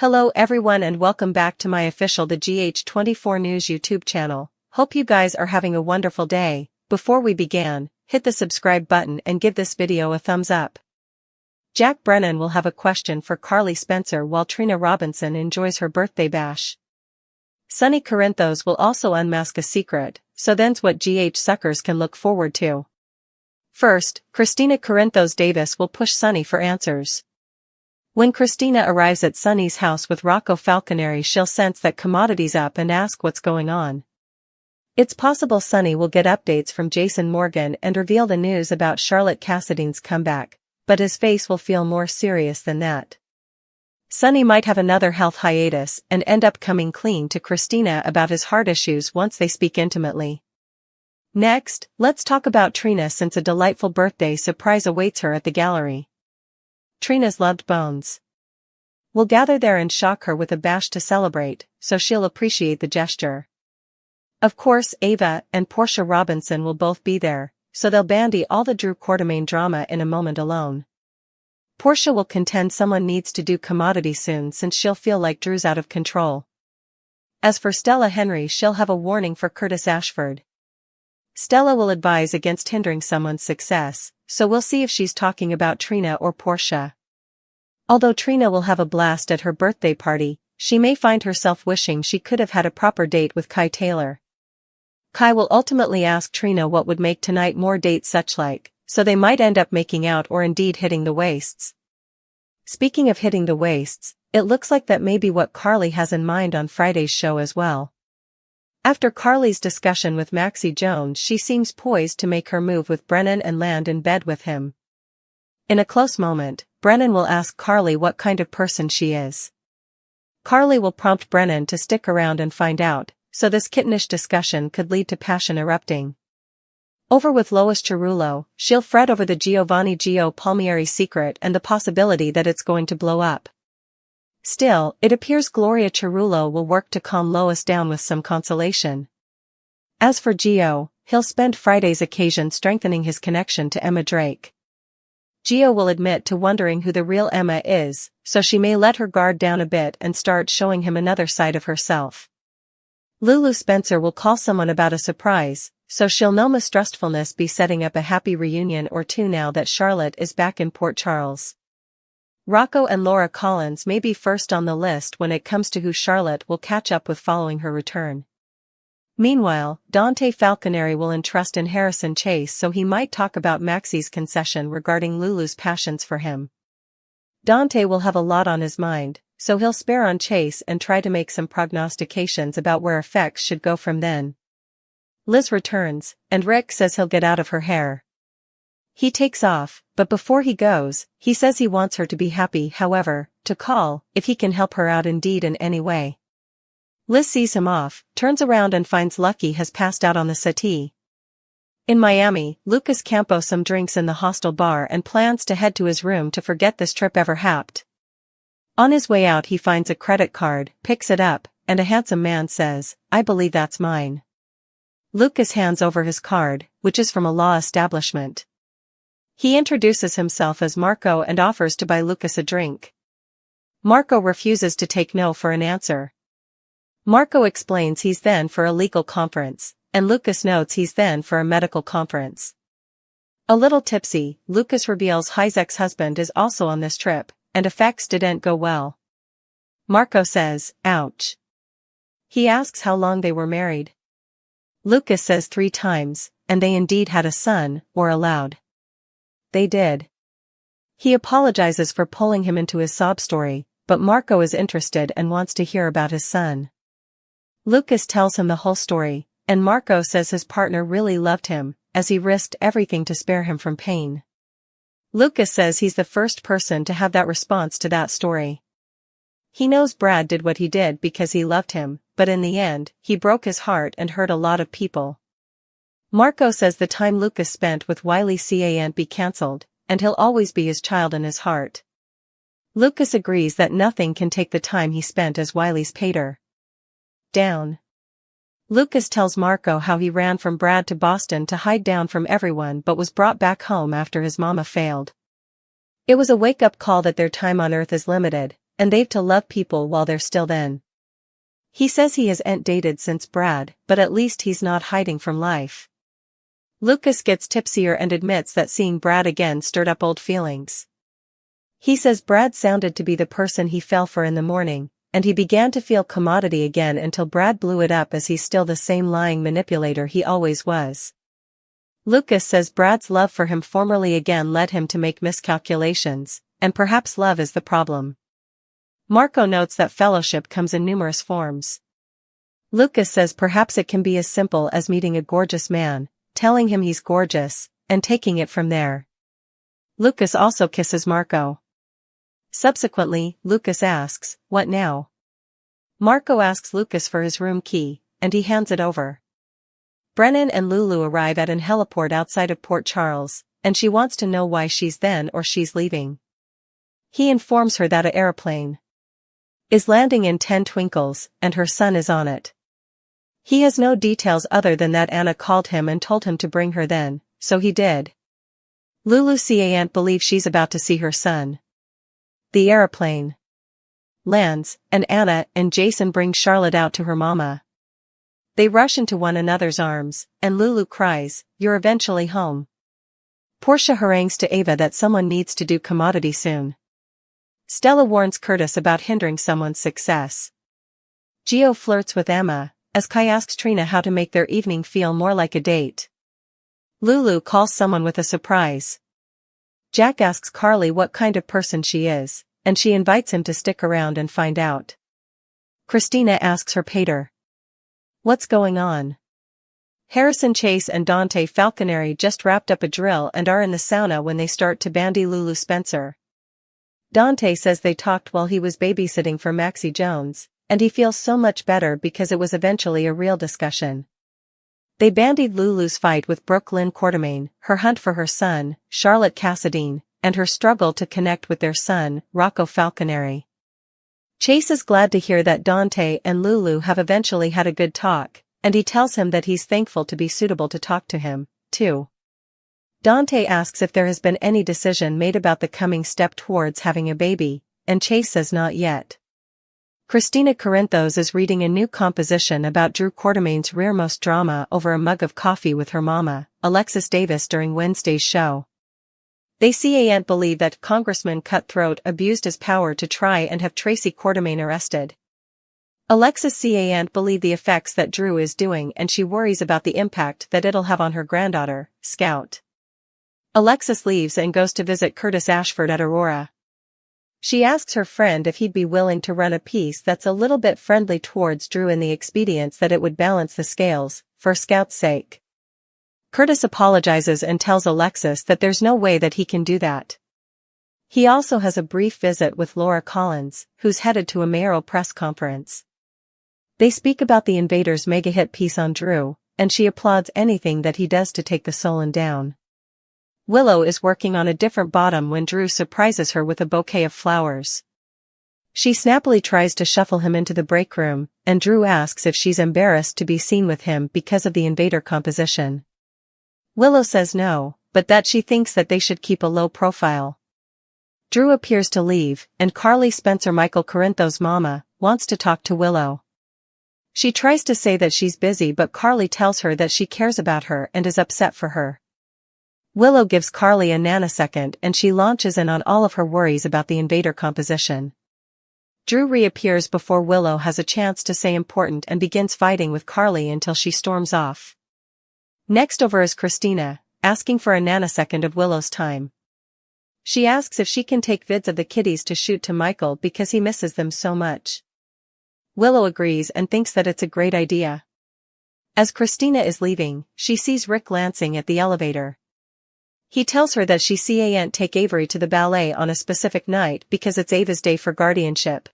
Hello everyone and welcome back to my official The GH24 News YouTube channel. Hope you guys are having a wonderful day. Before we begin, hit the subscribe button and give this video a thumbs up. Jack Brennan will have a question for Carly Spencer while Trina Robinson enjoys her birthday bash. Sonny Corinthos will also unmask a secret, so then's what GH suckers can look forward to. First, Christina Corinthos Davis will push Sonny for answers. When Christina arrives at Sonny's house with Rocco Falconeri, she'll sense that commodity's up and ask what's going on. It's possible Sonny will get updates from Jason Morgan and reveal the news about Charlotte Cassidy's comeback, but his face will feel more serious than that. Sonny might have another health hiatus and end up coming clean to Christina about his heart issues once they speak intimately. Next, let's talk about Trina, since a delightful birthday surprise awaits her at the gallery. Trina's loved bones will gather there and shock her with a bash to celebrate, so she'll appreciate the gesture. Of course, Ava and Portia Robinson will both be there, so they'll bandy all the Drew Quartermaine drama in a moment alone. Portia will contend someone needs to do commodity soon since she'll feel like Drew's out of control. As for Stella Henry, she'll have a warning for Curtis Ashford. Stella will advise against hindering someone's success, so we'll see if she's talking about Trina or Portia. Although Trina will have a blast at her birthday party, she may find herself wishing she could have had a proper date with Kai Taylor. Kai will ultimately ask Trina what would make tonight more date such-like, so they might end up making out or indeed hitting the waists. Speaking of hitting the waists, it looks like that may be what Carly has in mind on Friday's show as well. After Carly's discussion with Maxie Jones, she seems poised to make her move with Brennan and land in bed with him. In a close moment, Brennan will ask Carly what kind of person she is. Carly will prompt Brennan to stick around and find out, so this kittenish discussion could lead to passion erupting. Over with Lois Cerullo, she'll fret over the Giovanni Gio Palmieri secret and the possibility that it's going to blow up. Still, it appears Gloria Cerullo will work to calm Lois down with some consolation. As for Gio, he'll spend Friday's occasion strengthening his connection to Emma Drake. Gio will admit to wondering who the real Emma is, so she may let her guard down a bit and start showing him another side of herself. Lulu Spencer will call someone about a surprise, so she'll know mistrustfulness be setting up a happy reunion or two now that Charlotte is back in Port Charles. Rocco and Laura Collins may be first on the list when it comes to who Charlotte will catch up with following her return. Meanwhile, Dante Falconeri will entrust in Harrison Chase, so he might talk about Maxie's concession regarding Lulu's passions for him. Dante will have a lot on his mind, so he'll spare on Chase and try to make some prognostications about where effects should go from then. Liz returns, and Rick says he'll get out of her hair. He takes off, but before he goes, he says he wants her to be happy, however, to call, if he can help her out indeed in any way. Liz sees him off, turns around and finds Lucky has passed out on the settee. In Miami, Lucas Campos some drinks in the hostel bar and plans to head to his room to forget this trip ever happened. On his way out he finds a credit card, picks it up, and a handsome man says, "I believe that's mine." Lucas hands over his card, which is from a law establishment. He introduces himself as Marco and offers to buy Lucas a drink. Marco refuses to take no for an answer. Marco explains he's then for a legal conference, and Lucas notes he's then for a medical conference. A little tipsy, Lucas reveals his ex-husband is also on this trip, and effects didn't go well. Marco says, "Ouch." He asks how long they were married. Lucas says 3 times, and they indeed had a son, or allowed. They did. He apologizes for pulling him into his sob story, but Marco is interested and wants to hear about his son. Lucas tells him the whole story, and Marco says his partner really loved him, as he risked everything to spare him from pain. Lucas says he's the first person to have that response to that story. He knows Brad did what he did because he loved him, but in the end, he broke his heart and hurt a lot of people. Marco says the time Lucas spent with Wiley can't be cancelled, and he'll always be his child in his heart. Lucas agrees that nothing can take the time he spent as Wiley's pater. Down. Lucas tells Marco how he ran from Brad to Boston to hide down from everyone but was brought back home after his mama failed. It was a wake-up call that their time on Earth is limited, and they've to love people while they're still then. He says he hasn't dated since Brad, but at least he's not hiding from life. Lucas gets tipsier and admits that seeing Brad again stirred up old feelings. He says Brad sounded to be the person he fell for in the morning, and he began to feel commodity again until Brad blew it up as he's still the same lying manipulator he always was. Lucas says Brad's love for him formerly again led him to make miscalculations, and perhaps love is the problem. Marco notes that fellowship comes in numerous forms. Lucas says perhaps it can be as simple as meeting a gorgeous man, telling him he's gorgeous, and taking it from there. Lucas also kisses Marco. Subsequently, Lucas asks, "What now?" Marco asks Lucas for his room key, and he hands it over. Brennan and Lulu arrive at an heliport outside of Port Charles, and she wants to know why she's leaving. He informs her that an aeroplane is landing in 10 twinkles, and her son is on it. He has no details other than that Anna called him and told him to bring her then, so he did. Lulu can't believe she's about to see her son. The aeroplane lands, and Anna and Jason bring Charlotte out to her mama. They rush into one another's arms, and Lulu cries, "You're eventually home." Portia harangues to Ava that someone needs to do commodity soon. Stella warns Curtis about hindering someone's success. Gio flirts with Emma, as Kai asks Trina how to make their evening feel more like a date. Lulu calls someone with a surprise. Jack asks Carly what kind of person she is, and she invites him to stick around and find out. Christina asks her pater, "What's going on?" Harrison Chase and Dante Falconeri just wrapped up a drill and are in the sauna when they start to bandy Lulu Spencer. Dante says they talked while he was babysitting for Maxie Jones, and he feels so much better because it was eventually a real discussion. They bandied Lulu's fight with Brooklyn Quartermain, her hunt for her son, Charlotte Cassadine, and her struggle to connect with their son, Rocco Falconeri. Chase is glad to hear that Dante and Lulu have eventually had a good talk, and he tells him that he's thankful to be suitable to talk to him, too. Dante asks if there has been any decision made about the coming step towards having a baby, and Chase says not yet. Christina Corinthos is reading a new composition about Drew Quartermain's rearmost drama over a mug of coffee with her mama, Alexis Davis, during Wednesday's show. They can't believe that Congressman Cutthroat abused his power to try and have Tracy Quartermain arrested. Alexis can't believe the effects that Drew is doing, and she worries about the impact that it'll have on her granddaughter, Scout. Alexis leaves and goes to visit Curtis Ashford at Aurora. She asks her friend if he'd be willing to run a piece that's a little bit friendly towards Drew in the expedience that it would balance the scales, for Scout's sake. Curtis apologizes and tells Alexis that there's no way that he can do that. He also has a brief visit with Laura Collins, who's headed to a mayoral press conference. They speak about the Invaders' mega-hit piece on Drew, and she applauds anything that he does to take the Solon down. Willow is working on a different bottom when Drew surprises her with a bouquet of flowers. She snappily tries to shuffle him into the break room, and Drew asks if she's embarrassed to be seen with him because of the Invader composition. Willow says no, but that she thinks that they should keep a low profile. Drew appears to leave, and Carly Spencer, Michael Corinthos' mama, wants to talk to Willow. She tries to say that she's busy, but Carly tells her that she cares about her and is upset for her. Willow gives Carly a nanosecond and she launches in on all of her worries about the Invader composition. Drew reappears before Willow has a chance to say important and begins fighting with Carly until she storms off. Next over is Christina, asking for a nanosecond of Willow's time. She asks if she can take vids of the kitties to shoot to Michael because he misses them so much. Willow agrees and thinks that it's a great idea. As Christina is leaving, she sees Rick Lansing at the elevator. He tells her that she can't take Avery to the ballet on a specific night because it's Ava's day for guardianship.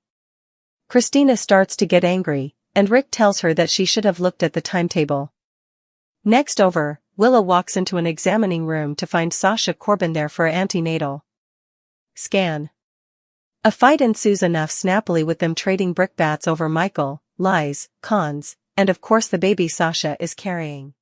Christina starts to get angry, and Rick tells her that she should have looked at the timetable. Next over, Willow walks into an examining room to find Sasha Corbin there for an antenatal scan. A fight ensues enough snappily with them trading brickbats over Michael, lies, cons, and of course the baby Sasha is carrying.